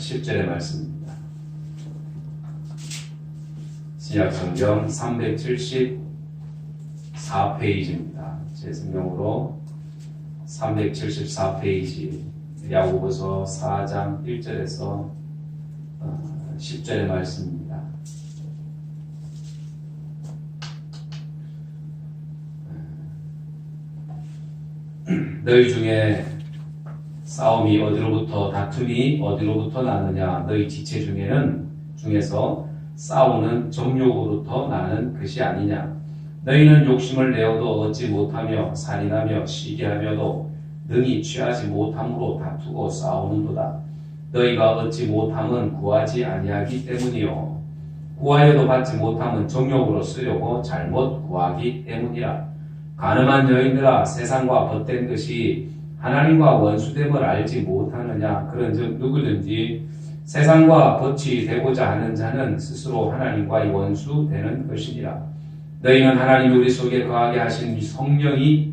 10절의 말씀입니다. 신약성경 374페이지입니다. 제 성경으로 374페이지 야고보서 4장 1절에서 10절의 말씀입니다. 너희 중에 싸움이 어디로부터 다툼이 어디로부터 나느냐 너희 지체 중에서 싸우는 정욕으로부터 나는 것이 아니냐 너희는 욕심을 내어도 얻지 못하며 살인하며 시기하며도 능히 취하지 못함으로 다투고 싸우는도다. 너희가 얻지 못함은 구하지 아니하기 때문이요 구하여도 받지 못함은 정욕으로 쓰려고 잘못 구하기 때문이라. 가늠한 여인들아 세상과 벗된 것이 하나님과 원수됨을 알지 못하느냐. 그런즉 누구든지 세상과 벗이 되고자 하는 자는 스스로 하나님과의 원수 되는 것이니라. 너희는 하나님이 우리 속에 거하게 하신 성령이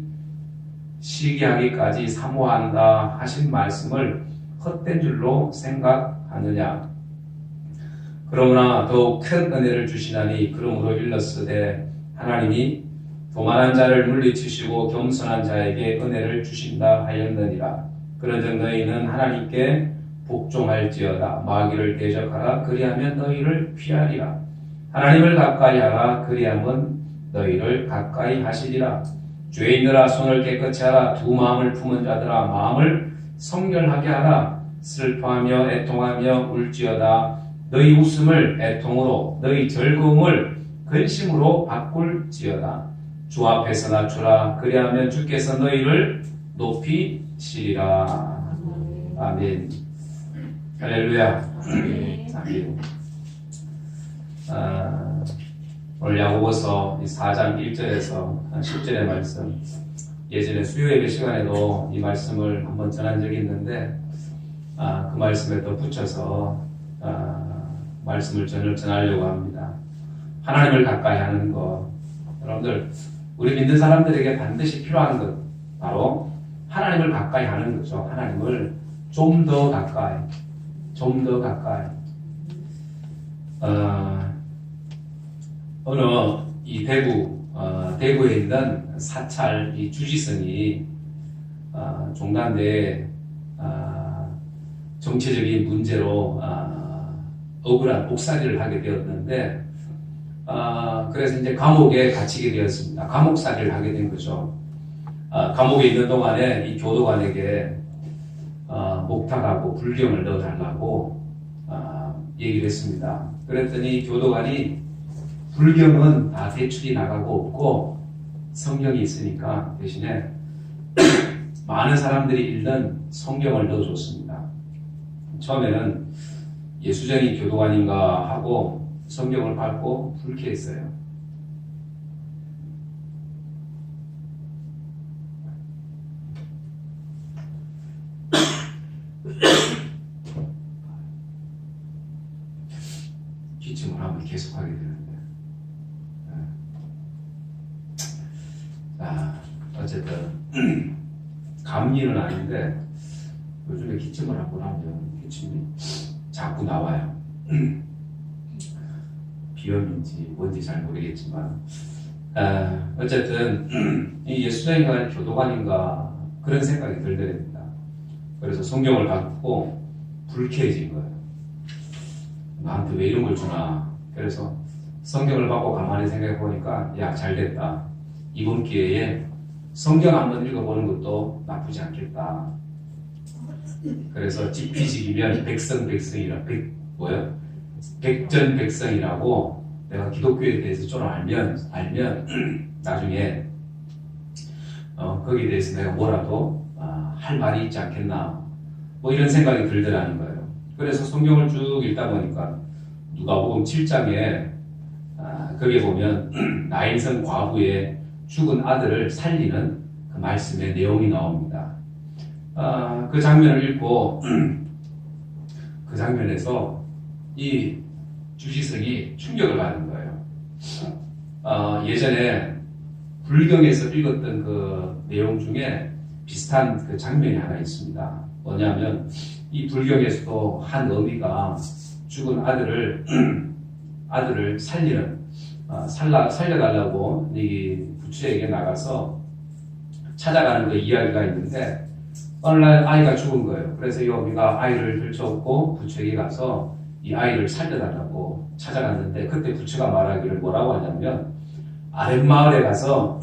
시기하기까지 사모한다 하신 말씀을 헛된 줄로 생각하느냐. 그러나 더욱 큰 은혜를 주시나니 그러므로 일렀으되 하나님이 교만한 자를 물리치시고 겸손한 자에게 은혜를 주신다 하였느니라. 그런즉 너희는 하나님께 복종할지어다. 마귀를 대적하라. 그리하면 너희를 피하리라. 하나님을 가까이 하라. 그리하면 너희를 가까이 하시리라. 죄인들아 손을 깨끗이 하라. 두 마음을 품은 자들아 마음을 성결하게 하라. 슬퍼하며 애통하며 울지어다. 너희 웃음을 애통으로 너희 즐거움을 근심으로 바꿀지어다. 주 앞에서 낮추라. 그리하면 주께서 너희를 높이시리라. 아멘. 할렐루야. 아멘. 오늘 야고보서 4장 1절에서 10절의 말씀, 예전에 수요예배 시간에도 이 말씀을 한번 전한 적이 있는데 그 말씀에 더 붙여서 말씀을 전하려고 합니다. 하나님을 가까이 하는 것. 여러분들 우리 믿는 사람들에게 반드시 필요한 것 바로 하나님을 가까이 하는 거죠. 하나님을 좀 더 가까이, 좀 더 가까이. 어느 이 대구에 있는 사찰 이 주지성이 종단대에 정치적인 문제로 억울한 옥살이를 하게 되었는데 그래서 이제 감옥에 갇히게 되었습니다. 감옥살이를 하게 된 거죠. 감옥에 있는 동안에 이 교도관에게 목탁하고 불경을 넣어달라고 얘기를 했습니다. 그랬더니 교도관이 불경은 다 대출이 나가고 없고 성경이 있으니까 대신에 많은 사람들이 읽는 성경을 넣어줬습니다. 처음에는 예수쟁이 교도관인가 하고 성경을 밟고 불쾌했어요. 기침을 하면 계속하게 되는데. 어쨌든 감기는 아닌데 요즘에 기침을 하고 나면 기침이 자꾸 나와요. 비염인지 뭔지 잘 모르겠지만 어쨌든 이 예수장인가 교도관인가 그런 생각이 들더랍니다. 그래서 성경을 갖고 불쾌해진 거예요. 나한테 왜 이런 걸 주나. 그래서 성경을 받고 가만히 생각해 보니까 야 잘됐다. 이번 기회에 성경 한번 읽어보는 것도 나쁘지 않겠다. 그래서 지피지기면 백성이라 백전백성이라고 내가 기독교에 대해서 좀 알면 나중에 거기에 대해서 내가 뭐라도 할 말이 있지 않겠나 뭐 이런 생각이 들더라는 거예요. 그래서 성경을 쭉 읽다 보니까 누가복음 7장에 거기에 보면 나인성 과부의 죽은 아들을 살리는 그 말씀의 내용이 나옵니다. 그 장면을 읽고 그 장면에서 이 주지성이 충격을 받은 거예요. 예전에 불경에서 읽었던 그 내용 중에 비슷한 그 장면이 하나 있습니다. 뭐냐면 이 불경에서도 한 어미가 죽은 아들을 살려달라고 이 부처에게 나가서 찾아가는 그 이야기가 있는데, 어느 날 아이가 죽은 거예요. 그래서 이 어미가 아이를 들쳐업고 부처에게 가서 이 아이를 살려달라고 찾아갔는데, 그때 부처가 말하기를 뭐라고 하냐면, 아랫마을에 가서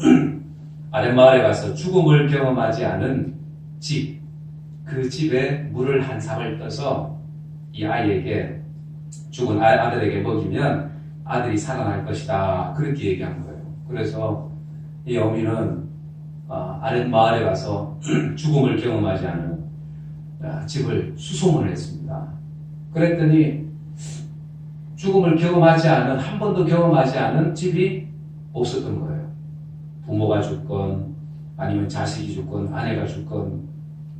죽음을 경험하지 않은 집, 그 집에 물을 한 사발 떠서 이 아이에게, 죽은 아들에게 먹이면 아들이 살아날 것이다. 그렇게 얘기한 거예요. 그래서 이 어미는 아랫마을에 가서 죽음을 경험하지 않은 집을 수소문을 했습니다. 그랬더니 죽음을 경험하지 않은, 한 번도 경험하지 않은 집이 없었던 거예요. 부모가 죽건 아니면 자식이 죽건 아내가 죽건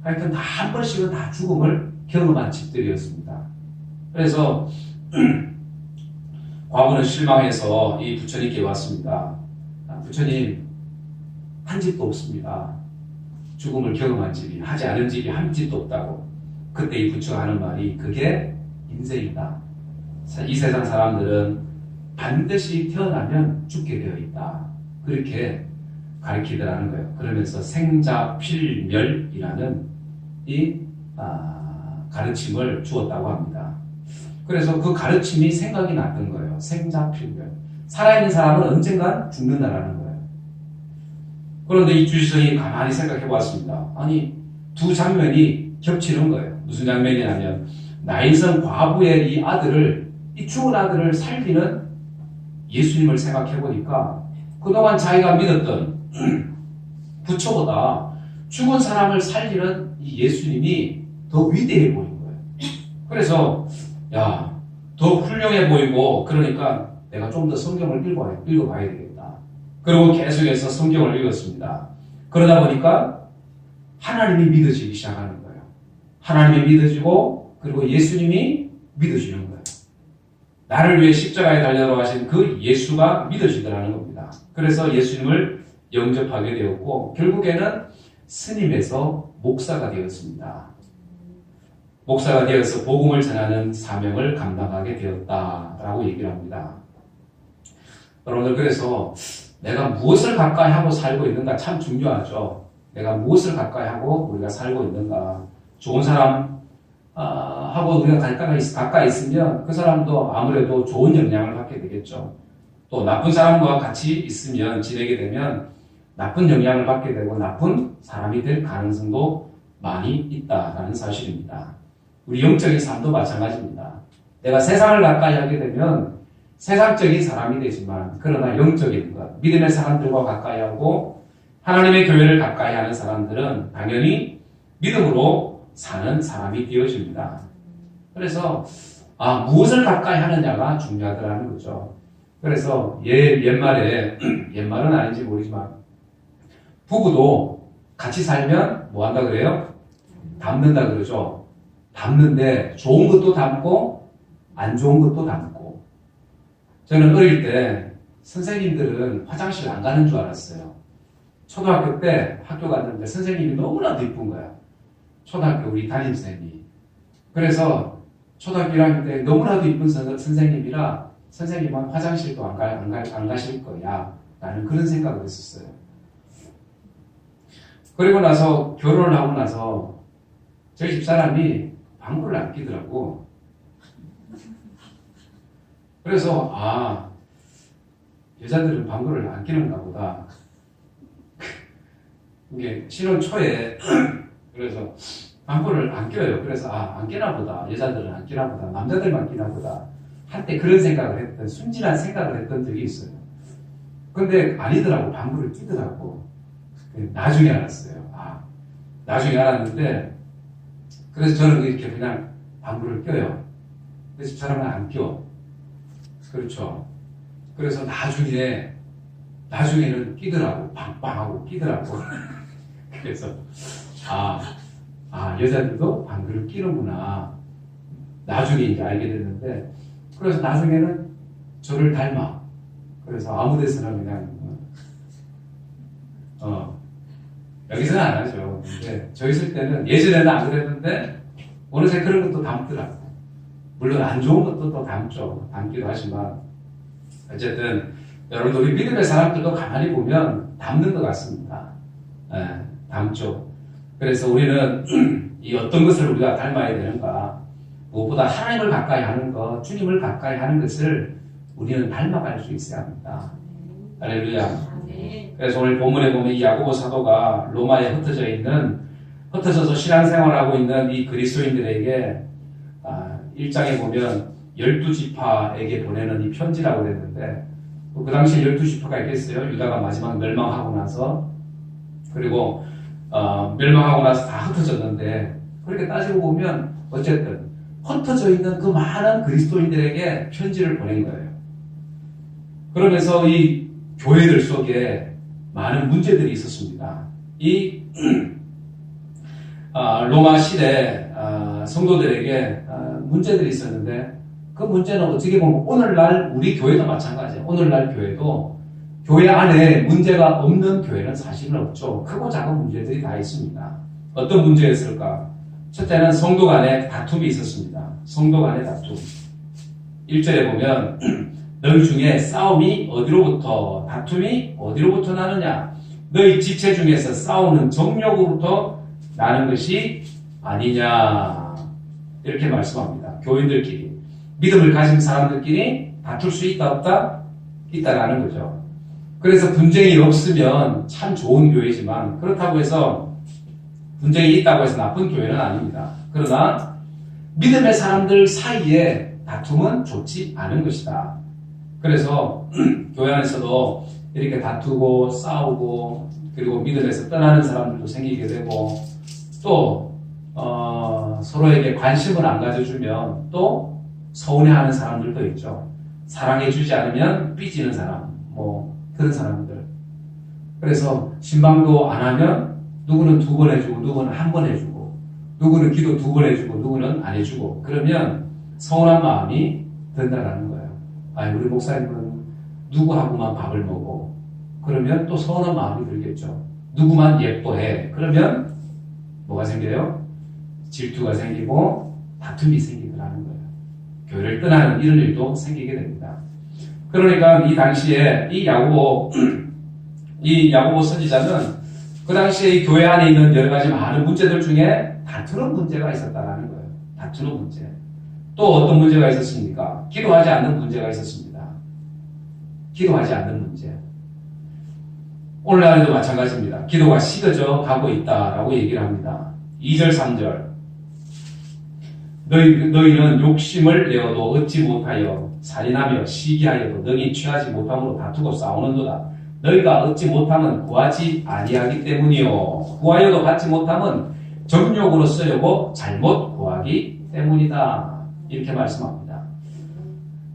하여튼 다 한 번씩은 다 죽음을 경험한 집들이었습니다. 그래서 과부는 실망해서 이 부처님께 왔습니다. 부처님, 한 집도 없습니다. 죽음을 경험한 집이, 하지 않은 집이 한 집도 없다고. 그때 이 부처가 하는 말이, 그게 인생이다. 이 세상 사람들은 반드시 태어나면 죽게 되어 있다. 그렇게 가르치더라는 거예요. 그러면서 생자필멸이라는 이 가르침을 주었다고 합니다. 그래서 그 가르침이 생각이 났던 거예요. 생자필멸. 살아있는 사람은 언젠간 죽는다라는 거예요. 그런데 이 주지성이 가만히 생각해 보았습니다. 아니, 두 장면이 겹치는 거예요. 무슨 장면이냐면, 나인성 과부의 이 죽은 아들을 살리는 예수님을 생각해 보니까, 그동안 자기가 믿었던 부처보다 죽은 사람을 살리는 이 예수님이 더 위대해 보인 거예요. 그래서 더 훌륭해 보이고, 그러니까 내가 좀 더 성경을 읽어봐야 되겠다. 그리고 계속해서 성경을 읽었습니다. 그러다 보니까 하나님이 믿어지기 시작하는 거예요. 하나님이 믿어지고, 그리고 예수님이 믿어지는 거예요. 나를 위해 십자가에 달려가신 그 예수가 믿어지더라는 겁니다. 그래서 예수님을 영접하게 되었고, 결국에는 스님에서 목사가 되었습니다. 목사가 되어서 복음을 전하는 사명을 감당하게 되었다라고 얘기를 합니다. 여러분들, 그래서 내가 무엇을 가까이 하고 살고 있는가 참 중요하죠. 내가 무엇을 가까이 하고 우리가 살고 있는가. 좋은 사람 하고 우리가 가까이 있으면 그 사람도 아무래도 좋은 영향을 받게 되겠죠. 또 나쁜 사람과 같이 있으면, 지내게 되면 나쁜 영향을 받게 되고 나쁜 사람이 될 가능성도 많이 있다라는 사실입니다. 우리 영적인 삶도 마찬가지입니다. 내가 세상을 가까이 하게 되면 세상적인 사람이 되지만, 그러나 영적인 것, 믿음의 사람들과 가까이 하고 하나님의 교회를 가까이 하는 사람들은 당연히 믿음으로 사는 사람이 되어집니다. 그래서 무엇을 가까이 하느냐가 중요하더라는 거죠. 그래서 옛말은 아닌지 모르지만, 부부도 같이 살면 뭐 한다 그래요? 닮는다 그러죠. 닮는데 좋은 것도 닮고 안 좋은 것도 닮고. 저는 어릴 때 선생님들은 화장실 안 가는 줄 알았어요. 초등학교 때 학교 갔는데 선생님이 너무나도 이쁜 거야. 초등학교 우리 담임선생님이. 그래서 초등학교 1학년 때 너무나도 이쁜 선생님이라 선생님은 화장실도 안 가실 거야 라는 그런 생각을 했었어요. 그리고 나서 결혼을 하고 나서 저희 집사람이 방구를 안 끼더라고. 그래서 여자들은 방구를 안 끼는가 보다. 이게 신혼 초에 그래서 방구를 안 껴요. 그래서 안 끼나 보다. 여자들은 안 끼나 보다. 남자들만 끼나 보다. 한때 그런 순진한 생각을 했던 적이 있어요. 근데 아니더라고. 방구를 끼더라고. 나중에 알았어요. 나중에 알았는데, 그래서 저는 이렇게 그냥 방구를 껴요. 근데 집사람은 안 껴. 그렇죠. 그래서 나중에는 끼더라고. 빵빵하고 끼더라고. 그래서, 여자들도 방구를 끼는구나. 나중에 이제 알게 됐는데, 그래서 나중에는 저를 닮아. 그래서 아무 데서나 그냥, 여기서는 안 하죠. 근데 저 있을 때는, 예전에는 안 그랬는데, 어느새 그런 것도 담더라고. 물론 안 좋은 것도 또 담기도 하지만 어쨌든 여러분들 우리 믿음의 사람들도 가만히 보면 담는 것 같습니다. 예, 담죠. 그래서 우리는 이 어떤 것을 우리가 닮아야 되는가? 무엇보다 하나님을 가까이 하는 것, 주님을 가까이 하는 것을 우리는 닮아갈 수 있어야 합니다. 할렐루야. 그래서 오늘 본문에 보면 이 야고보 사도가 로마에 흩어져서 신앙생활하고 있는 이 그리스도인들에게 1장에 보면 12지파에게 보내는 이 편지라고 그랬는데 그 당시에 12지파가 있겠어요. 유다가 마지막 멸망하고 나서 그리고 멸망하고 나서 다 흩어졌는데 그렇게 따지고 보면 어쨌든 흩어져 있는 그 많은 그리스도인들에게 편지를 보낸 거예요. 그러면서 이 교회들 속에 많은 문제들이 있었습니다. 이 로마 시대 성도들에게 문제들이 있었는데 그 문제는 어떻게 보면 오늘날 우리 교회도 마찬가지예요. 오늘날 교회도 교회 안에 문제가 없는 교회는 사실은 없죠. 크고 작은 문제들이 다 있습니다. 어떤 문제였을까? 첫째는 성도 간에 다툼이 있었습니다. 성도 간의 다툼. 1절에 보면 너희 중에 싸움이 어디로부터 다툼이 어디로부터 나느냐? 너희 지체 중에서 싸우는 정욕으로부터 나는 것이 아니냐? 이렇게 말씀합니다. 교인들끼리 믿음을 가진 사람들끼리 다툴 수 있다 없다? 있다라는 거죠. 그래서 분쟁이 없으면 참 좋은 교회지만 그렇다고 해서 분쟁이 있다고 해서 나쁜 교회는 아닙니다. 그러나 믿음의 사람들 사이에 다툼은 좋지 않은 것이다. 그래서 교회 안에서도 이렇게 다투고 싸우고 그리고 믿음에서 떠나는 사람들도 생기게 되고 또 서로에게 관심을 안 가져주면 또 서운해하는 사람들도 있죠. 사랑해주지 않으면 삐지는 사람, 그런 사람들. 그래서 신방도 안 하면 누구는 2번 해주고 누구는 1번 해주고 누구는 기도 2번 해주고 누구는 안 해주고 그러면 서운한 마음이 든다라는 거예요. 우리 목사님은 누구하고만 밥을 먹어. 그러면 또 서운한 마음이 들겠죠. 누구만 예뻐해. 그러면 뭐가 생겨요? 질투가 생기고 다툼이 생기더라는 거예요. 교회를 떠나는 이런 일도 생기게 됩니다. 그러니까 이 당시에 이 야고보 선지자는 그 당시에 이 교회 안에 있는 여러 가지 많은 문제들 중에 다투는 문제가 있었다라는 거예요. 다투는 문제. 또 어떤 문제가 있었습니까? 기도하지 않는 문제가 있었습니다. 기도하지 않는 문제. 오늘날에도 마찬가지입니다. 기도가 식어져 가고 있다라고 얘기를 합니다. 2절, 3절. 너희는 욕심을 내어도 얻지 못하여 살인하며 시기하여도 능히 취하지 못함으로 다투고 싸우는도다. 너희가 얻지 못함은 구하지 아니하기 때문이요. 구하여도 받지 못함은 정욕으로 쓰려고 잘못 구하기 때문이다. 이렇게 말씀합니다.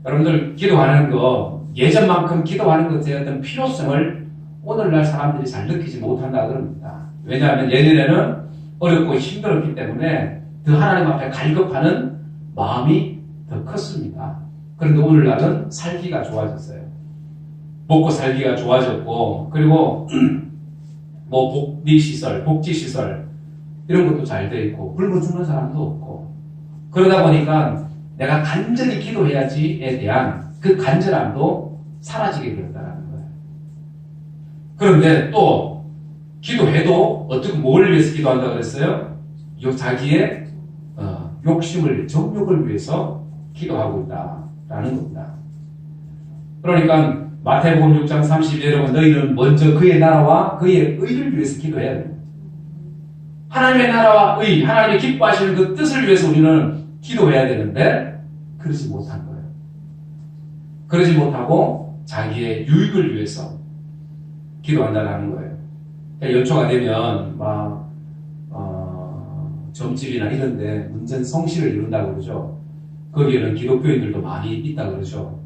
여러분들 기도하는 거 예전만큼 기도하는 것에 어떤 필요성을 오늘날 사람들이 잘 느끼지 못한다 그럽니다. 왜냐하면 예전에는 어렵고 힘들었기 때문에 더 하나님 앞에 갈급하는 마음이 더 컸습니다. 그런데 오늘날은 살기가 좋아졌어요. 먹고 살기가 좋아졌고 그리고 복리시설, 복지시설 이런 것도 잘 돼 있고 굶어 죽는 사람도 없고 그러다 보니까 내가 간절히 기도해야지에 대한 그 간절함도 사라지게 되었다는 거예요. 그런데 또 기도해도 어떻게 뭘 위해서 기도한다고 그랬어요? 자기의 욕심을, 정욕을 위해서 기도하고 있다라는 겁니다. 그러니까 마태복음 6장 32절에 너희는 먼저 그의 나라와 그의 의를 위해서 기도해야 됩니다. 하나님의 나라와 의, 하나님의 기뻐하시는 그 뜻을 위해서 우리는 기도해야 되는데 그러지 못한 거예요. 그러지 못하고 자기의 유익을 위해서 기도한다는 거예요. 그러니까 연초가 되면 점집이나 이런데 문전 성시를 이룬다고 그러죠. 거기에는 기독교인들도 많이 있다 그러죠.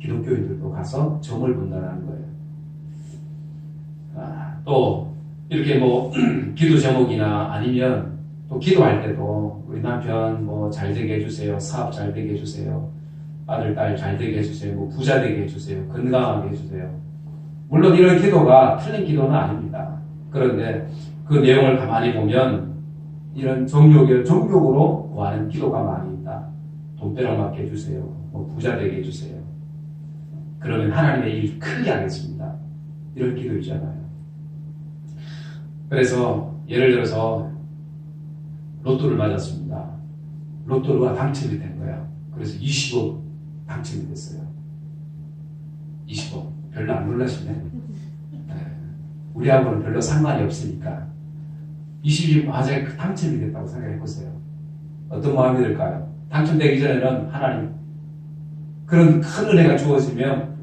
기독교인들도 가서 점을 본다는 거예요. 또 이렇게 기도 제목이나 아니면 또 기도할 때도 우리 남편 잘 되게 해주세요. 사업 잘 되게 해주세요. 아들, 딸 잘 되게 해주세요. 부자 되게 해주세요. 건강하게 해주세요. 물론 이런 기도가 틀린 기도는 아닙니다. 그런데 그 내용을 가만히 보면 이런 정욕으로 구하는 기도가 많이 있다. 돈 빼랑맞게 해주세요. 뭐 부자 되게 해주세요. 그러면 하나님의 일 크게 하겠습니다. 이런 기도 있잖아요. 그래서 예를 들어서 로또를 맞았습니다. 로또가 당첨이 된 거예요. 그래서 20억 당첨이 됐어요. 20억. 별로 안 놀라시네. 네. 우리하고는 별로 상관이 없으니까 20억 맞아요. 당첨이 됐다고 생각해보세요. 어떤 마음이 들까요? 당첨되기 전에는 하나님 그런 큰 은혜가 주어지면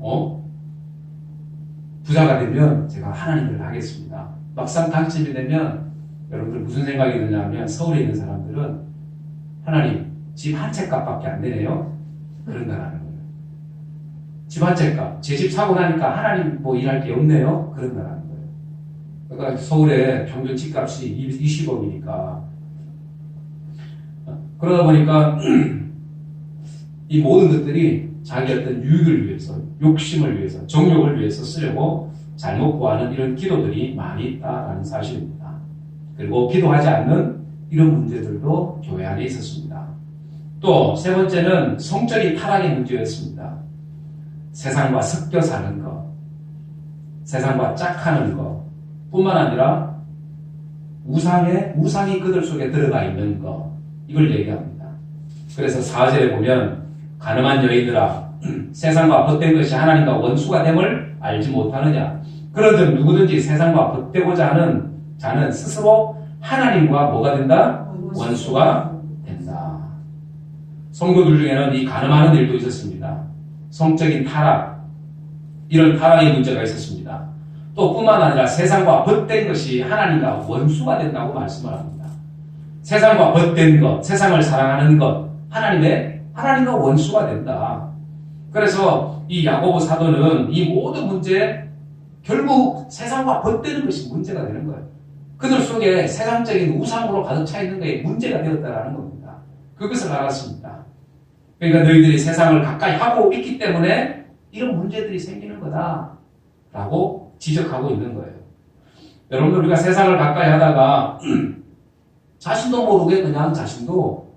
부자가 되면 제가 하나님을 하겠습니다. 막상 당첨이 되면 여러분들 무슨 생각이 드냐면 서울에 있는 사람들은 하나님 집 한 채 값밖에 안 되네요. 그런다라는 거예요. 집 한 채 값. 제 집 사고 나니까 하나님 뭐 일할 게 없네요. 그런다라는 거예요. 그러니까 서울에 평균 집값이 20억이니까 그러다 보니까 이 모든 것들이 자기 어떤 유익을 위해서, 욕심을 위해서, 정욕을 위해서 쓰려고 잘못 구하는 이런 기도들이 많이 있다라는 사실입니다. 그리고 기도하지 않는 이런 문제들도 교회 안에 있었습니다. 또 세 번째는 성적인 타락의 문제였습니다. 세상과 섞여 사는 것, 세상과 짝하는 것 뿐만 아니라 우상이 그들 속에 들어가 있는 것, 이걸 얘기합니다. 그래서 4절에 보면 가늠한 여인들아 세상과 벗된 것이 하나님과 원수가 됨을 알지 못하느냐. 그런즉 누구든지 세상과 벗되고자 하는 자는 스스로 하나님과 뭐가 된다? 원수가 된다. 성도들 중에는 이 가늠하는 일도 있었습니다. 성적인 타락, 이런 타락의 문제가 있었습니다. 또 뿐만 아니라 세상과 벗된 것이 하나님과 원수가 된다고 말씀을 합니다. 세상과 벗된 것, 세상을 사랑하는 것, 하나님과 원수가 된다. 그래서 이 야고보 사도는 이 모든 문제, 결국 세상과 벗되는 것이 문제가 되는 거예요. 그들 속에 세상적인 우상으로 가득 차 있는 것이 문제가 되었다는 겁니다. 그것을 알았습니다. 그러니까 너희들이 세상을 가까이 하고 있기 때문에 이런 문제들이 생기는 거다라고 지적하고 있는 거예요. 여러분, 우리가 세상을 가까이 하다가 자신도 모르게 그냥 자신도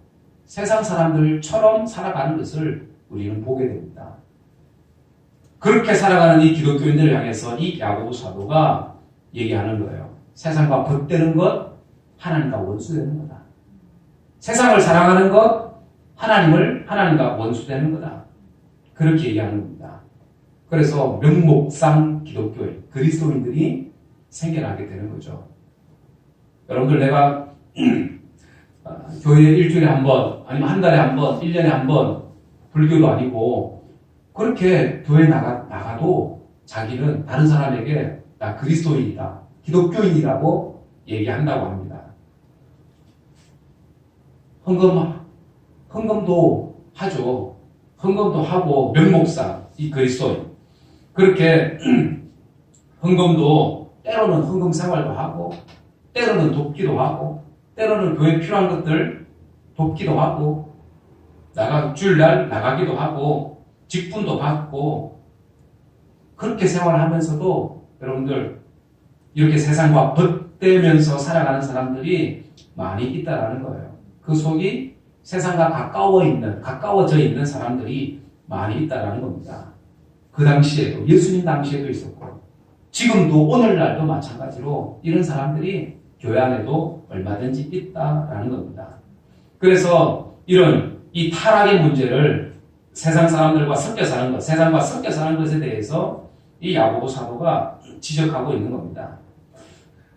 세상 사람들처럼 살아가는 것을 우리는 보게 됩니다. 그렇게 살아가는 이 기독교인들을 향해서 이 야고보 사도가 얘기하는 거예요. 세상과 벗되는 것, 하나님과 원수되는 거다. 세상을 사랑하는 것, 하나님과 원수되는 거다. 그렇게 얘기하는 겁니다. 그래서 명목상 기독교인, 그리스도인들이 생겨나게 되는 거죠. 여러분들, 내가 교회에 일주일에 한 번, 아니면 한 달에 한 번, 1년에 한 번, 불교도 아니고, 그렇게 교회 나가도 자기는 다른 사람에게 나 그리스도인이다, 기독교인이라고 얘기한다고 합니다. 헌금도 하죠. 헌금도 하고, 명목상, 이 그리스도인. 그렇게 헌금도, 때로는 헌금 생활도 하고, 때로는 돕기도 하고, 때로는 교회에 필요한 것들 돕기도 하고, 주일날 나가기도 하고, 직분도 받고, 그렇게 생활하면서도 여러분들, 이렇게 세상과 벗대면서 살아가는 사람들이 많이 있다라는 거예요. 그 속이 세상과 가까워져 있는 사람들이 많이 있다라는 겁니다. 그 당시에도, 예수님 당시에도 있었고, 지금도 오늘날도 마찬가지로 이런 사람들이 교회 안에도 얼마든지 있다라는 겁니다. 그래서 이 타락의 문제를 세상 사람들과 섞여 사는 것, 세상과 섞여 사는 것에 대해서 이 야고보 사도가 지적하고 있는 겁니다.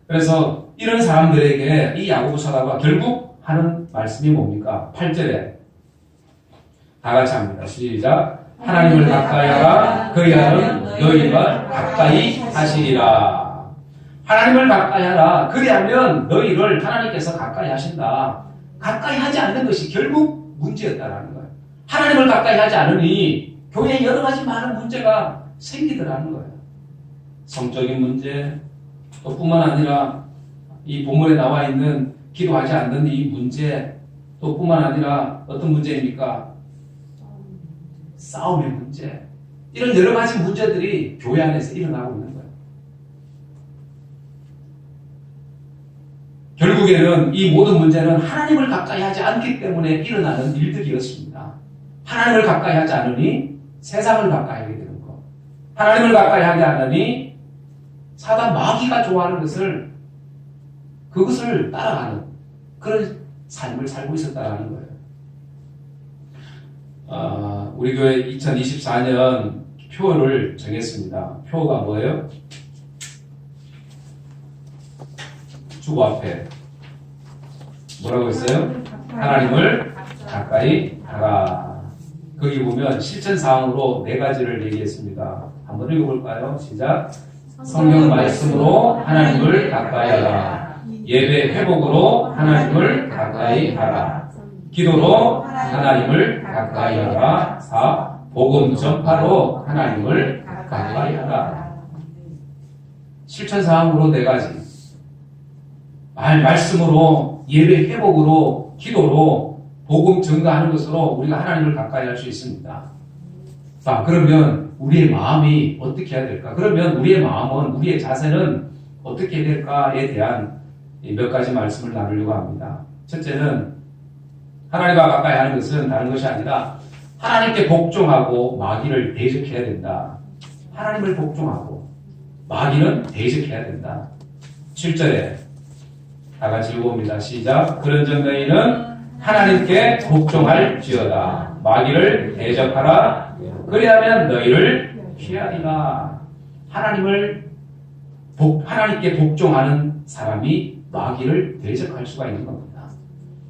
그래서 이런 사람들에게 이 야고보 사도가 결국 하는 말씀이 뭡니까? 8절에 다 같이 합니다. 시작. 하나님을 가까이 하라. 그리하면 너희가 가까이 하시리라. 하나님을 가까이 하라. 그리하면 너희를 하나님께서 가까이 하신다. 가까이 하지 않는 것이 결국 문제였다라는 거예요. 하나님을 가까이 하지 않으니 교회에 여러 가지 많은 문제가 생기더라는 거예요. 성적인 문제, 또 뿐만 아니라 이 본문에 나와 있는 기도하지 않는 이 문제, 또 뿐만 아니라 어떤 문제입니까? 싸움의 문제. 이런 여러 가지 문제들이 교회 안에서 일어나고 있는 거예요. 결국에는 이 모든 문제는 하나님을 가까이 하지 않기 때문에 일어나는 일들이었습니다. 하나님을 가까이 하지 않으니 세상을 가까이 하게 되는 것. 하나님을 가까이 하지 않으니 사단 마귀가 좋아하는 그것을 따라가는 그런 삶을 살고 있었다는 거예요. 우리 교회 2024년 표를 정했습니다. 표가 뭐예요? 주보 앞에 뭐라고 했어요? 하나님을 가까이 하라. 거기 보면 실천사항으로 4가지를 얘기했습니다. 한번 읽어볼까요? 시작. 성경 말씀으로 하나님을 가까이 하라. 예배 회복으로 하나님을 가까이 하라. 기도로 하나님을 가까이 하라. 4. 복음 전파로 하나님을 가까이 하라. 실천사항으로 4가지. 말씀으로, 예배 회복으로, 기도로, 복음 증가하는 것으로 우리가 하나님을 가까이 할 수 있습니다. 자, 그러면 우리의 마음이 어떻게 해야 될까? 그러면 우리의 마음은, 우리의 자세는 어떻게 해야 될까에 대한 몇 가지 말씀을 나누려고 합니다. 첫째는 하나님과 가까이 하는 것은 다른 것이 아니라 하나님께 복종하고 마귀를 대적해야 된다. 하나님을 복종하고 마귀는 대적해야 된다. 7절에 다 같이 읽어봅니다. 시작. 그런즉 너희는 하나님께 복종할지어다. 마귀를 대적하라. 그리하면 너희를 피하리라. 하나님께 복종하는 사람이 마귀를 대적할 수가 있는 겁니다.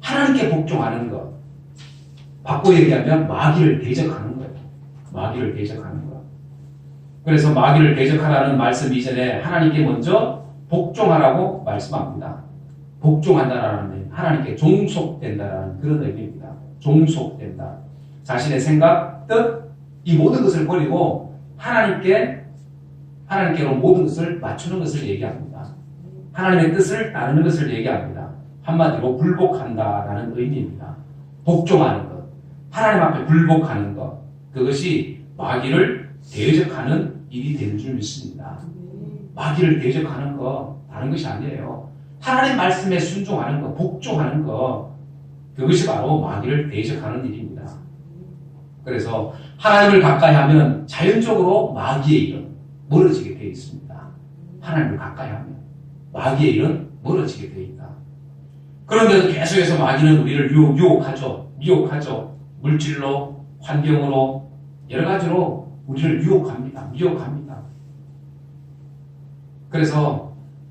하나님께 복종하는 것. 바꿔 얘기하면 마귀를 대적하는 거예요. 마귀를 대적하는 것. 그래서 마귀를 대적하라는 말씀 이전에 하나님께 먼저 복종하라고 말씀합니다. 복종한다라는 의미, 하나님께 종속된다라는 그런 의미입니다. 종속된다. 자신의 생각, 뜻, 이 모든 것을 버리고 하나님께로 모든 것을 맞추는 것을 얘기합니다. 하나님의 뜻을 따르는 것을 얘기합니다. 한마디로 불복한다라는 의미입니다. 복종하는 것, 하나님 앞에 불복하는 것, 그것이 마귀를 대적하는 일이 되는 줄 믿습니다. 마귀를 대적하는 거 다른 것이 아니에요. 하나님 말씀에 순종하는 것, 복종하는 것, 그것이 바로 마귀를 대적하는 일입니다. 그래서 하나님을 가까이 하면 자연적으로 마귀의 일은 멀어지게 되어 있습니다. 하나님을 가까이 하면 마귀의 일은 멀어지게 되어 있다. 그런데도 계속해서 마귀는 우리를 유혹하죠. 미혹하죠. 물질로, 환경으로, 여러 가지로 우리를 유혹합니다. 그래서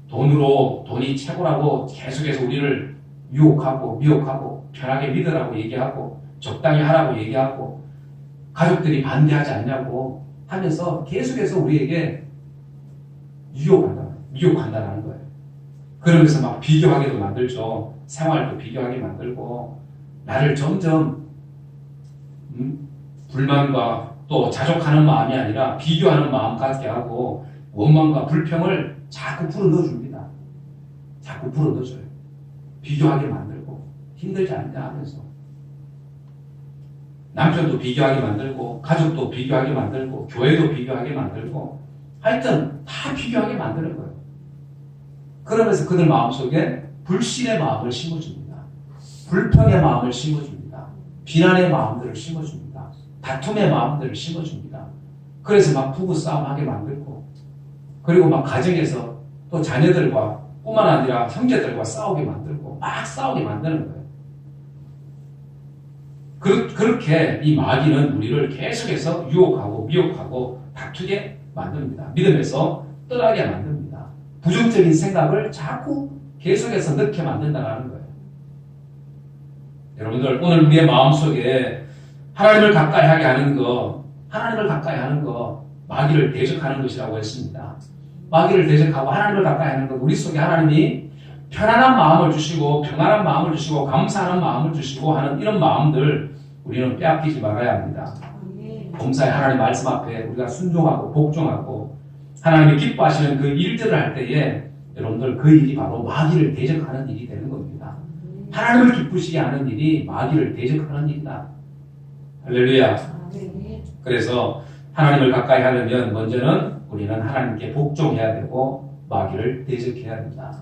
돈이 최고라고 계속해서 우리를 유혹하고 미혹하고 편하게 믿으라고 얘기하고 적당히 하라고 얘기하고 가족들이 반대하지 않냐고 하면서 계속해서 우리에게 미혹한다는 거예요. 그러면서 막 비교하게도 만들죠. 생활도 비교하게 만들고 나를 점점 불만과 또 자족하는 마음이 아니라 비교하는 마음 갖게 하고 원망과 불평을 자꾸 불어넣어줍니다. 자꾸 불어넣어줘요. 비교하게 만들고 힘들지 않냐 하면서 남편도 비교하게 만들고 가족도 비교하게 만들고 교회도 비교하게 만들고 하여튼 다 비교하게 만드는 거예요. 그러면서 그들 마음속에 불신의 마음을 심어줍니다. 불평의 마음을 심어줍니다. 비난의 마음들을 심어줍니다. 다툼의 마음들을 심어줍니다. 그래서 막 부부싸움하게 만들고 그리고 막 가정에서 또 자녀들과 뿐만 아니라 형제들과 싸우게 만들고 막 싸우게 만드는 거예요. 그렇게 이 마귀는 우리를 계속해서 유혹하고 미혹하고 다투게 만듭니다. 믿음에서 떠나게 만듭니다. 부정적인 생각을 자꾸 계속해서 넣게 만든다는 거예요. 여러분들 오늘 우리의 마음속에 하나님을 가까이 하게 하는 거, 마귀를 대적하는 것이라고 했습니다. 마귀를 대적하고 하나님을 가까이 하는 것, 우리 속에 하나님이 편안한 마음을 주시고 평안한 마음을 주시고 감사하는 마음을 주시고 하는 이런 마음들 우리는 빼앗기지 말아야 합니다. 범사에 하나님 말씀 앞에 우리가 순종하고 복종하고 하나님이 기뻐하시는 그 일들을 할 때에 여러분들 그 일이 바로 마귀를 대적하는 일이 되는 겁니다. 하나님을 기쁘시게 하는 일이 마귀를 대적하는 일이다. 할렐루야. 그래서 하나님을 가까이 하려면 먼저는 우리는 하나님께 복종해야 되고 마귀를 대적해야 된다.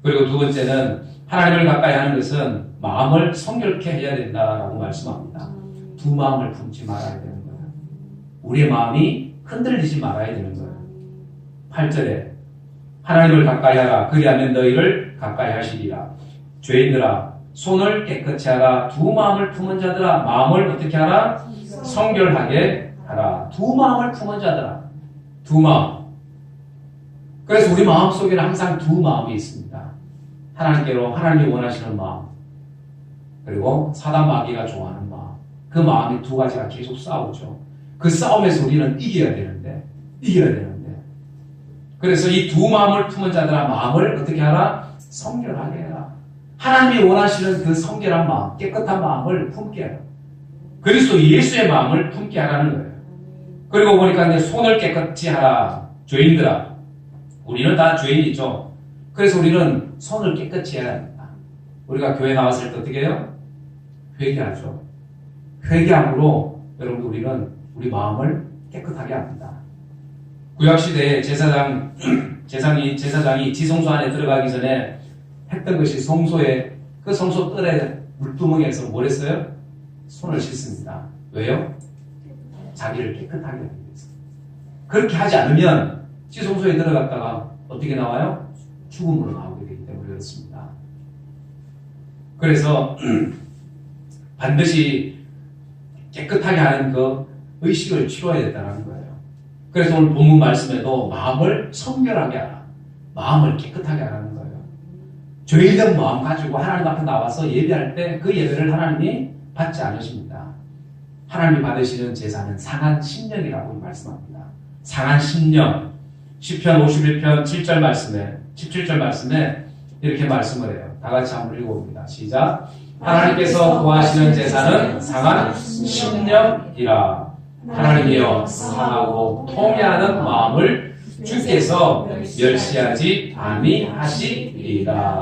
그리고 두 번째는 하나님을 가까이 하는 것은 마음을 성결케 해야 된다라고 말씀합니다. 두 마음을 품지 말아야 되는 거예요. 우리의 마음이 흔들리지 말아야 되는 거예요. 8절에 하나님을 가까이 하라. 그리하면 너희를 가까이 하시리라. 죄인들아 손을 깨끗이 하라. 두 마음을 품은 자들아 마음을 어떻게 하라? 성결하게 하라. 두 마음을 품은 자들아. 두 마음. 그래서 우리 마음 속에는 항상 두 마음이 있습니다. 하나님께로 하나님이 원하시는 마음, 그리고 사단 마귀가 좋아하는 마음. 그 마음이 두 가지가 계속 싸우죠. 그 싸움에서 우리는 이겨야 되는데. 그래서 이 두 마음을 품은 자들아 마음을 어떻게 하라? 성결하게 해라. 하나님이 원하시는 그 성결한 마음, 깨끗한 마음을 품게 해라. 그리스도 예수의 마음을 품게 하라는 거예요. 그리고 보니까 이제 손을 깨끗이 하라. 죄인들아. 우리는 다 죄인이죠. 그래서 우리는 손을 깨끗이 해야 합니다. 우리가 교회 나왔을 때 어떻게 해요? 회개하죠. 회개함으로 여러분 우리는 우리 마음을 깨끗하게 합니다. 구약시대에 제사장이 지성소 안에 들어가기 전에 했던 것이 성소에, 그 성소 뜰에 물두멍에서 뭘 했어요? 손을 씻습니다. 왜요? 자기를 깨끗하게 하기 위해서. 그렇게 하지 않으면 지성소에 들어갔다가 어떻게 나와요? 죽음으로 나오게 되기 때문에 그렇습니다. 그래서 반드시 깨끗하게 하는 그 의식을 치러야 된다는 거예요. 그래서 오늘 본문 말씀에도 마음을 성결하게 하라. 마음을 깨끗하게 하라는 거예요. 죄인된 마음 가지고 하나님 앞에 나와서 예배할 때 그 예배를 하나님이 받지 않으십니다. 하나님이 받으시는 제사는 상한 심령이라고 말씀합니다. 상한 심령. 시편 51편 7절 말씀에 17절 말씀에 이렇게 말씀을 해요. 다 같이 한번 읽어봅니다. 시작. 하나님께서 구하시는 제사는 상한 심령이라. 하나님이여 상하고 통회하는 마음을 주께서 멸시하지 아니하시리라.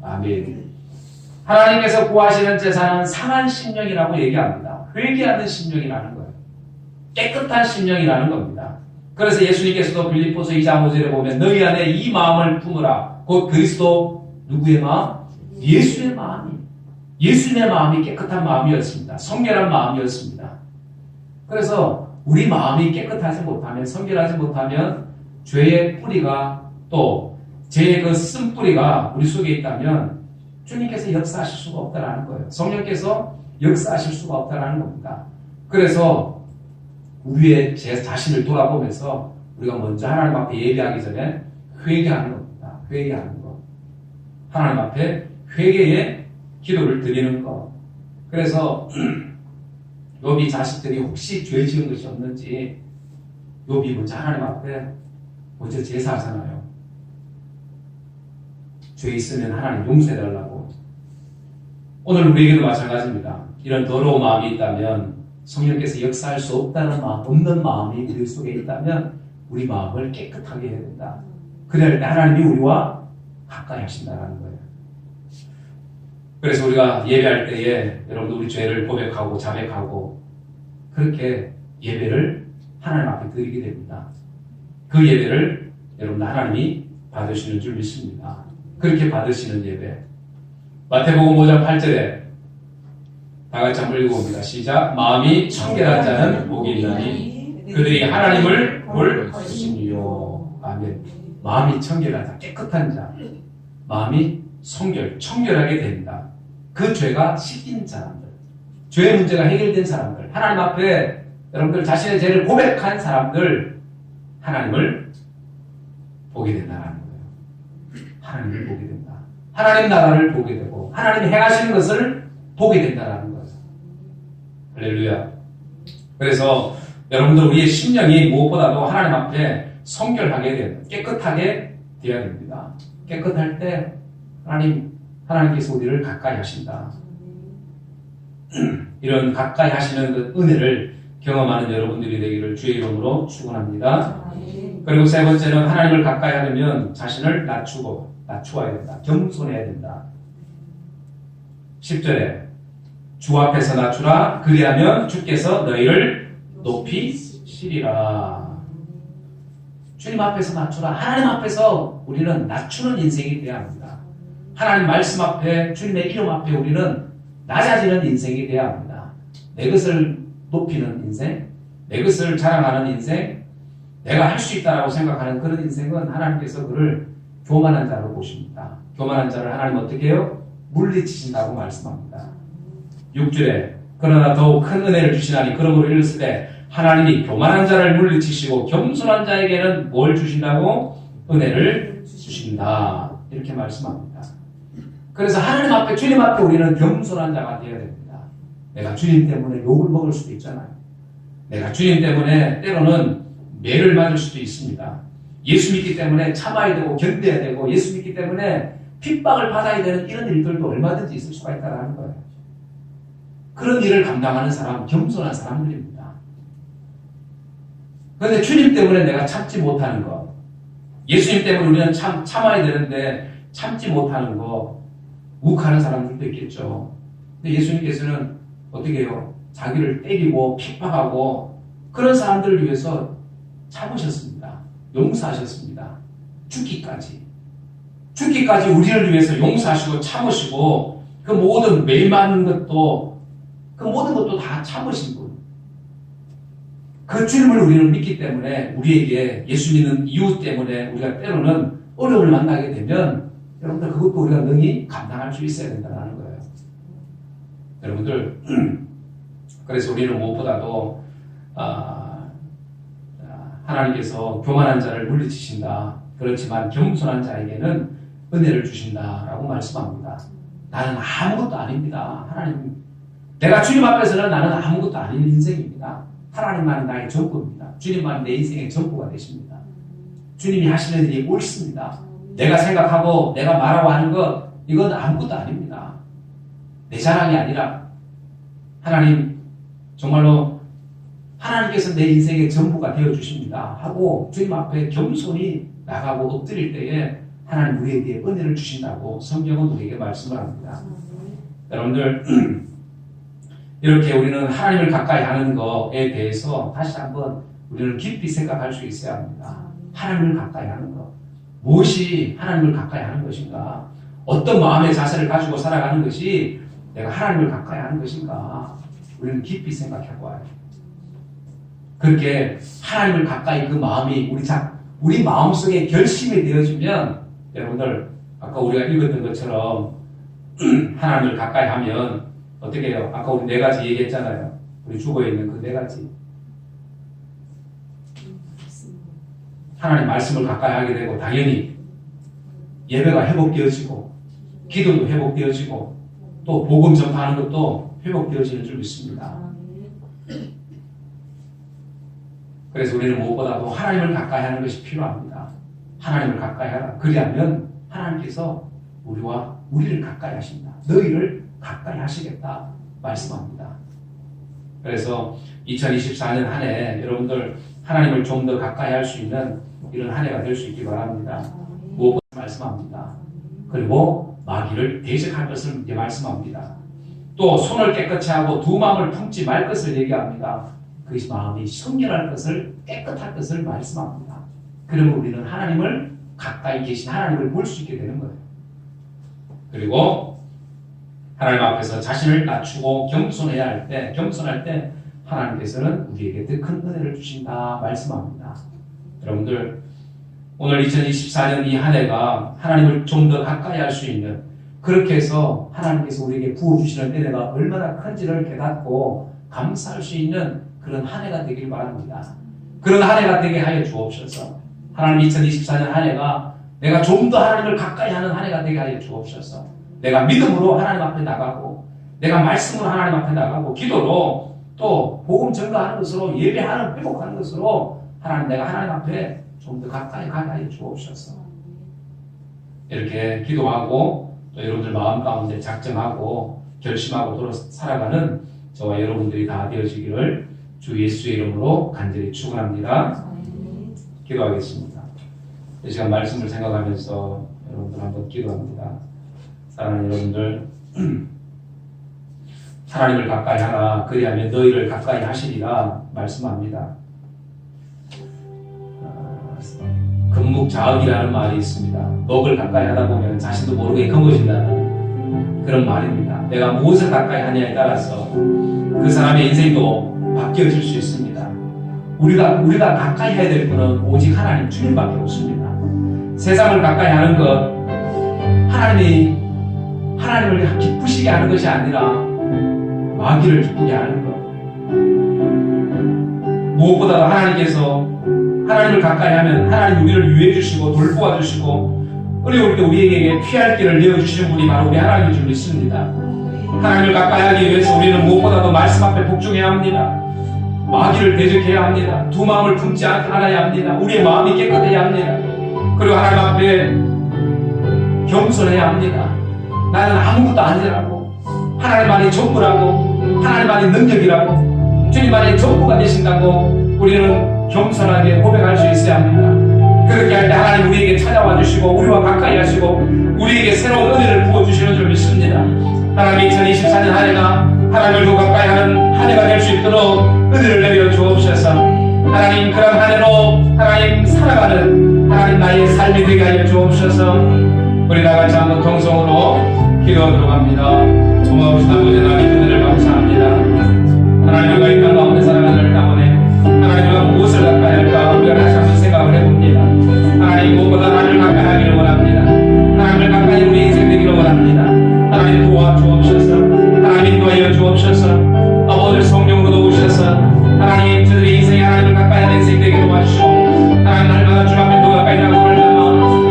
아멘. 하나님께서 구하시는 제사는 상한 심령이라고 얘기합니다. 회개하는 심령이라는 거예요. 깨끗한 심령이라는 겁니다. 그래서 예수님께서도 빌립보서 2장 5절에 보면 너희 안에 이 마음을 품으라. 곧 그리스도 누구의 마음? 예수의 마음이. 예수님의 마음이 깨끗한 마음이었습니다. 성결한 마음이었습니다. 그래서 우리 마음이 깨끗하지 못하면, 성결하지 못하면 죄의 뿌리가 또 죄의 그 쓴뿌리가 우리 속에 있다면 주님께서 역사하실 수가 없다라는 거예요. 성령께서 역사하실 수가 없다라는 겁니다. 그래서 우리의 제 자신을 돌아보면서 우리가 먼저 하나님 앞에 예배하기 전에 회개하는 겁니다. 회개하는 것. 하나님 앞에 회개의 기도를 드리는 것. 그래서 욥이 자식들이 혹시 죄 지은 것이 없는지 욥이 먼저 하나님 앞에 먼저 제사하잖아요. 죄 있으면 하나님 용서해달라고. 오늘 우리에게도 마찬가지입니다. 이런 더러운 마음이 있다면, 성령께서 역사할 수 없다는 마음, 없는 마음이 우리 속에 있다면 우리 마음을 깨끗하게 해야 된다. 그럴 때 하나님이 우리와 가까이 하신다는 거예요. 그래서 우리가 예배할 때에 여러분들 우리 죄를 고백하고 자백하고 그렇게 예배를 하나님 앞에 드리게 됩니다. 그 예배를 여러분 하나님이 받으시는 줄 믿습니다. 그렇게 받으시는 예배. 마태복음 5장 8절에 다 같이 한번 읽어봅니다. 시작. 마음이 청결한 자는 복이 있나니 그들이 하나님을 볼 것이니요. 아멘. 마음이 청결한 자, 깨끗한 자, 마음이 청결하게 됩니다. 그 죄가 씻긴 사람들, 죄의 문제가 해결된 사람들, 하나님 앞에 여러분들 자신의 죄를 고백한 사람들, 하나님을 보게 된다는 거예요. 하나님을 보게 된다. 하나님 나라를 보게 되고 하나님이 행하시는 것을 보게 된다는 거예요. 할렐루야. 그래서 여러분들 우리의 심령이 무엇보다도 하나님 앞에 성결하게 되는, 깨끗하게 되어야 됩니다. 깨끗할 때 하나님께서 우리를 가까이 하신다. 이런 가까이 하시는 그 은혜를 경험하는 여러분들이 되기를 주의 이름으로 축원합니다. 그리고 세 번째는 하나님을 가까이 하려면 자신을 낮추어야 된다. 겸손해야 된다. 10절에 주 앞에서 낮추라. 그리하면 주께서 너희를 높이시리라. 주님 앞에서 낮추라. 하나님 앞에서 우리는 낮추는 인생이 되어야 합니다. 하나님 말씀 앞에 주님의 이름 앞에 우리는 낮아지는 인생이 되어야 합니다. 내 것을 높이는 인생, 내 것을 자랑하는 인생, 내가 할 수 있다라고 생각하는 그런 인생은 하나님께서 그를 교만한 자로 보십니다. 교만한 자를 하나님 어떻게 해요? 물리치신다고 말씀합니다. 6절에 그러나 더욱 큰 은혜를 주시나니 그러므로 이르시되 하나님이 교만한 자를 물리치시고 겸손한 자에게는 뭘 주신다고? 은혜를 주신다. 이렇게 말씀합니다. 그래서 하나님 앞에 주님 앞에 우리는 겸손한 자가 되어야 됩니다. 내가 주님 때문에 욕을 먹을 수도 있잖아요. 내가 주님 때문에 때로는 매를 맞을 수도 있습니다. 예수 믿기 때문에 참아야 되고 견뎌야 되고 예수 믿기 때문에 핍박을 받아야 되는 이런 일들도 얼마든지 있을 수가 있다는 거예요. 그런 일을 감당하는 사람, 겸손한 사람들입니다. 그런데 주님 때문에 내가 참지 못하는 것, 예수님 때문에 우리는 참아야 되는데 참지 못하는 거, 욱하는 사람들도 있겠죠. 근데 예수님께서는 어떻게 해요? 자기를 때리고 핍박하고 그런 사람들을 위해서 참으셨습니다. 용서하셨습니다. 죽기까지 우리를 위해서 용서하시고 참으시고 그 모든 매일 맞는 것도 그 모든 것도 다 참으신 분. 그 주님을 우리는 믿기 때문에 우리에게 예수 믿는 이유 때문에 우리가 때로는 어려움을 만나게 되면 여러분들 그것도 우리가 능히 감당할 수 있어야 된다는 거예요. 여러분들 그래서 우리는 무엇보다도 하나님께서 교만한 자를 물리치신다. 그렇지만 겸손한 자에게는 은혜를 주신다라고 말씀합니다. 나는 아무것도 아닙니다. 하나님, 내가 주님 앞에서는 나는 아무것도 아닌 인생입니다. 하나님만이 나의 전부입니다. 주님만이 내 인생의 전부가 되십니다. 주님이 하시는 일이 옳습니다. 내가 생각하고 내가 말하고 하는 것 이건 아무것도 아닙니다. 내 자랑이 아니라 하나님 정말로 하나님께서 내 인생의 전부가 되어주십니다 하고 주님 앞에 겸손히 나가고 엎드릴 때에 하나님 우리에게 은혜를 주신다고 성경은 우리에게 말씀을 합니다. 여러분들 이렇게 우리는 하나님을 가까이 하는 것에 대해서 다시 한번 우리는 깊이 생각할 수 있어야 합니다. 하나님을 가까이 하는 것. 무엇이 하나님을 가까이 하는 것인가? 어떤 마음의 자세를 가지고 살아가는 것이 내가 하나님을 가까이 하는 것인가? 우리는 깊이 생각해 보아요. 그렇게 하나님을 가까이 그 마음이 우리 마음속에 결심이 되어지면 여러분들 아까 우리가 읽었던 것처럼 하나님을 가까이 하면 어떻게 해요? 아까 우리 4가지 얘기했잖아요. 우리 죽어있는 그 4가지. 하나님 말씀을 가까이 하게 되고 당연히 예배가 회복되어지고 기도도 회복되어지고 또 복음 전파하는 것도 회복되어지는 줄 믿습니다. 그래서 우리는 무엇보다도 하나님을 가까이 하는 것이 필요합니다. 하나님을 가까이 하라. 그리하면 하나님께서 우리를 가까이 하신다. 너희를 가까이 하시겠다 말씀합니다. 그래서 2024년 한 해 여러분들 하나님을 좀 더 가까이 할 수 있는 이런 한 해가 될 수 있기 바랍니다. 무엇보다 말씀합니다. 그리고 마귀를 대적할 것을 이제 말씀합니다. 또 손을 깨끗이 하고 두 마음을 품지 말 것을 얘기합니다. 그 마음이 성결할 것을 깨끗할 것을 말씀합니다. 그러면 우리는 하나님을 가까이 계신 하나님을 볼 수 있게 되는 거예요. 그리고 하나님 앞에서 자신을 낮추고 겸손할 때 하나님께서는 우리에게 더 큰 은혜를 주신다 말씀합니다. 여러분들 오늘 2024년 이 한 해가 하나님을 좀 더 가까이 할 수 있는 그렇게 해서 하나님께서 우리에게 부어주시는 은혜가 얼마나 큰지를 깨닫고 감사할 수 있는 그런 한 해가 되길 바랍니다. 그런 한 해가 되게 하여 주옵소서. 하나님 2024년 한 해가 내가 좀 더 하나님을 가까이 하는 한 해가 되게 하여 주옵소서. 내가 믿음으로 하나님 앞에 나가고 내가 말씀으로 하나님 앞에 나가고 기도로 또 복음 전가하는 것으로 예배하는 회복하는 것으로 내가 하나님 앞에 좀 더 가까이 가게 하여 주옵소서. 이렇게 기도하고 또 여러분들 마음 가운데 작정하고 결심하고 살아가는 저와 여러분들이 다 되어지기를 주 예수의 이름으로 간절히 축원합니다. 기도하겠습니다. 이 시간 말씀을 생각하면서 여러분들 한번 기도합니다. 사랑하는 여러분들, 하나님을 가까이 하라. 그리하면 너희를 가까이 하시리라 말씀합니다. 그 금묵자억이라는 말이 있습니다. 덕을 가까이 하다 보면 자신도 모르게 검어진다는 그런 말입니다. 내가 무엇을 가까이 하냐에 따라서 그 사람의 인생도 바뀌어질 수 있습니다. 우리가 가까이 해야 될 것은 오직 하나님 주님밖에 없습니다. 세상을 가까이 하는 것, 하나님을 기쁘시게 하는 것이 아니라 마귀를 기쁘게 하는 것. 무엇보다도 하나님께서 하나님을 가까이 하면 하나님 우리를 위해 주시고 돌보아 주시고 어려울 때 우리에게 피할 길을 내어주시는 분이 바로 우리 하나님인 줄 믿습니다. 하나님을 가까이 하기 위해서 우리는 무엇보다도 말씀 앞에 복종해야 합니다. 마귀를 대적해야 합니다. 두 마음을 품지 않아야 합니다. 우리의 마음이 깨끗해야 합니다. 그리고 하나님 앞에 겸손해야 합니다. 나는 아무것도 아니라고, 하나님만이 전부라고, 하나님만이 능력이라고, 주님만이 전부가 되신다고 우리는 겸손하게 고백할 수 있어야 합니다. 그렇게 할 때 하나님 우리에게 찾아와 주시고 우리와 가까이 하시고 우리에게 새로운 은혜를 부어주시는 줄 믿습니다. 하나님 2024년 한 해가 하나님을 더 가까이 하는 한 해가 될 수 있도록 은혜를 내려 주옵소서. 하나님 그런 한 해로 하나님 살아가는 하나님 나의 삶이 되게 하여 주옵소서. 우리 다같이 한번 통성으로 기도하도록 합니다. 고마우신 아버지 하나님 은혜를 감사합니다. 하나님 우리가 이 땅 가운데 살아가는 가운데 하나님 우리가 무엇을 가까이 할까 우리가 다시 한번 생각을 해봅니다. 하나님 무엇보다 하나님을 가까이 하기를 원합니다. 하나님을 가까이 우리 인생 되기를 원합니다. 하나님 도와주옵소서. 하나님 인도하여 주옵소서. 아버지 성령으로 도우셔서 하나님 저들의 인생에 하나님을 가까이 하는 인생 되게 도와주시고 하나님 날마다 주 앞에 더 가까이 나가고를 담아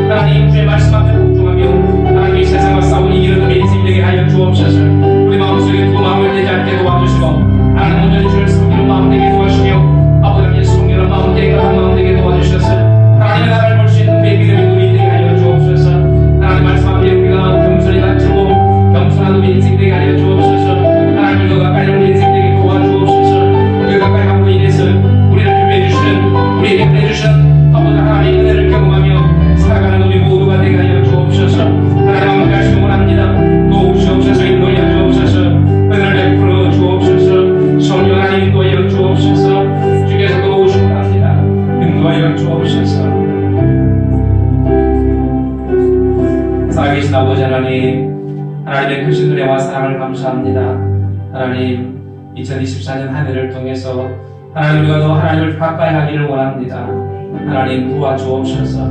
하나님 주의 말씀 앞에 복종하며 하나님 이 세상과 싸우는 이기는 우리 인생 되게 하여 주옵소서. 우리 마음속에 두 마음을 내지 않게 도와주시고 하나님 온전히 주를 섬기는 마음 되게 도와주시며 아버지의 섬기는 마음 깨끗한 마음 되게 도와주셔서 하나님의 나라를 볼 수 있는 우리의 믿음의 눈이 되게 하여 주옵소서. 하나님 말씀 앞에 우리가 겸손히 낮추고 겸손한 우리 인생 되게 하여 주옵소서. 하나님을 더 가까이 우리 인생 되게 도와주옵소서. 그 가까이 함으로 인해서 우리를 위해 주시는 우리에게 해주신 아버지 하나님의 은혜를 경험하며 살아가는 우리 모두가 되게 하여 주옵소서. 하나님 함께 하시기 원합니다. 도우시옵소서. 인도하여 주옵소서. 은혜를 베풀어 주옵소서. 성령 하나님 인도하여 주옵소서. 주께서 도우시기 원합니다. 인도하여 주옵소서. 살아계신 아버지 하나님의 크신 은혜와 사랑을 감사합니다. 하나님 2024년 한 해를 통해서 하나님 우리가 더 하나님을 가까이 하기를 원합니다. 하나님 도와주옵소서.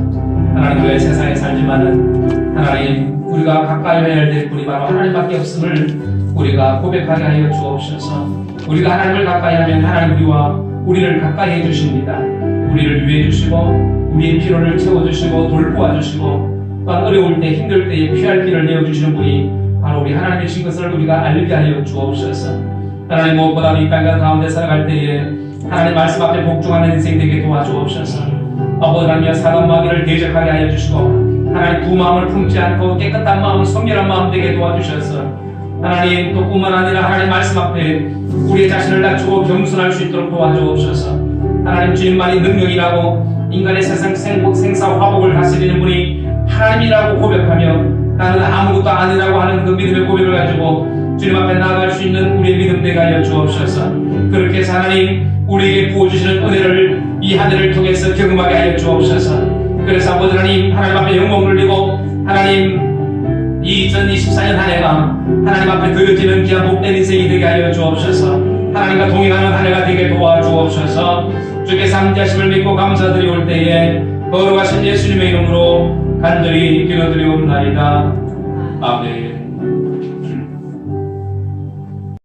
하나님 우리의 세상에 살지만은 하나님 우리가 가까이 해야 될 분이 바로 하나님밖에 없음을 우리가 고백하게 하여 주옵소서. 우리가 하나님을 가까이 하면 하나님 우리를 가까이 해주십니다. 우리를 위해 주시고 우리의 필요를 채워주시고 돌보아 주시고 또한 어려울 때 힘들 때에 피할 길을 내어주시는 분이 바로 우리 하나님이신 것을 우리가 알게 하여 주옵소서. 하나님 무엇보다 이 땅 가운데 살아갈 때에 하나님 말씀 앞에 복종하는 인생 되게 도와주옵소서. 아버지 하나님 사단 마귀를 대적하게 하여 주시고 하나님 두 마음을 품지 않고 깨끗한 마음 성결한 마음 되게 도와주셔서 하나님 또 뿐만 아니라 하나님 말씀 앞에 우리의 자신을 낮추고 겸손할 수 있도록 도와주옵소서. 하나님 주님만이 능력이라고 인간의 세상 생사 화복을 다스리는 분이 하나님이라고 고백하며 나는 아무것도 아니라고 하는 그 믿음의 고백을 가지고 주님 앞에 나아갈 수 있는 우리의 믿음 되게 하여 주옵소서. 그렇게 해서 하나님 우리에게 부어주시는 은혜를 이 한 해를 통해서 경험하게 하여 주옵소서. 그래서 아버지 하나님 앞에 영광을 돌리고 하나님 2024년 한 해가 하나님 앞에 드려지는 귀한 복된 인생이 되게 하여 주옵소서. 하나님과 동행하는 한 해가 되게 도와주옵소서. 주께서 함께하심을 믿고 감사드리올 때에 거룩하신 예수님의 이름으로 간절히 기도드리옵나이다. 아멘.